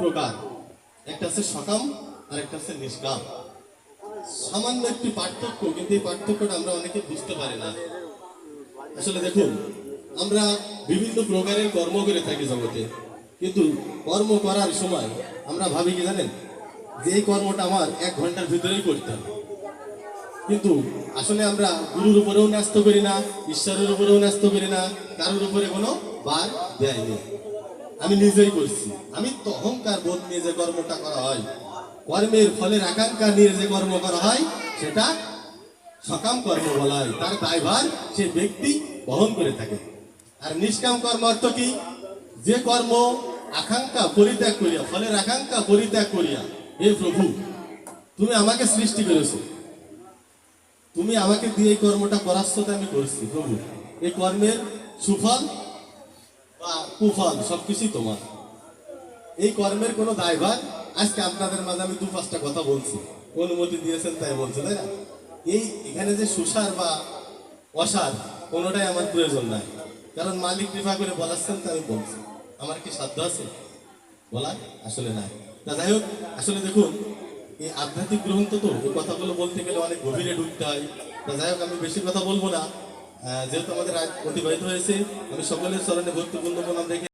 প্রকার, একটা আছে সকাম আর একটা আছে নিষ্কাম। সামান্য একটি পার্থক্য, কিন্তু এই পার্থক্যটা আমরা অনেকে বুঝতে পারি না। আসলে দেখুন, আমরা বিভিন্ন প্রকারের কর্ম করে থাকি জগতে, কিন্তু কর্ম করার সময় আমরা ভাবি কি জানেন, যে এই কর্মটা আমার 1 ঘন্টার ভিতরেই করতে হবে। কিন্তু আসলে আমরা গুরুর উপরেও ন্যস্ত করি না, ঈশ্বরের উপরেও ন্যস্ত করি না, কারোর উপরে কোনো বার দেয়নি। আমি নিজেই করছি। আমি তো অহংকার বোধ নিয়ে যে কর্মটা করা হয়, কর্মের ফলের আকাঙ্ক্ষা নিয়ে যে কর্ম করা হয়, সেটা সকাম কর্ম বলা হয়। তার দায়ভার সে ব্যক্তি বহন করে থাকে। আর নিষ্কাম কর্ম অর্থ কি? যে কর্ম আকাঙ্ক্ষা পরিত্যাগ করিয়া, ফলের আকাঙ্ক্ষা পরিত্যাগ করিয়া, হে প্রভু, তুমি আমাকে সৃষ্টি করেছো, তুমি আমাকে দিয়ে এই কর্মটা করাচ্ছ, তো আমি করছি প্রভু। এই কর্মের সুফল বা কুফল সবকিছুই তোমার। এই কর্মের কোনো দায়ভার আজকে আপনাদের মাঝে আমি 2-5টা কথা বলছি, অনুমতি দিয়েছেন তাই বলছি, তাই না? এখানে যে সুসার বা অসার কোনোটাই আমার প্রয়োজন নাই, কারণ মালিক কৃপা করে বলাচ্ছেন, তাই আমি বলছি। আমার কি সাধ্য আছে বলার? আসলে নাই। তা যাই হোক, আসলে দেখুন, এই আধ্যাত্মিক গ্রন্থ তো এই কথাগুলো বলতে গেলে অনেক গভীরে ঢুকতে হয়। তা যাই হোক, আমি বেশি কথা বলবো না। যেহেতু আমাদের রাত অতিবাহিত হয়েছে, আমি সকলের চরণে ভক্তিপূর্ণ প্রণাম রেখে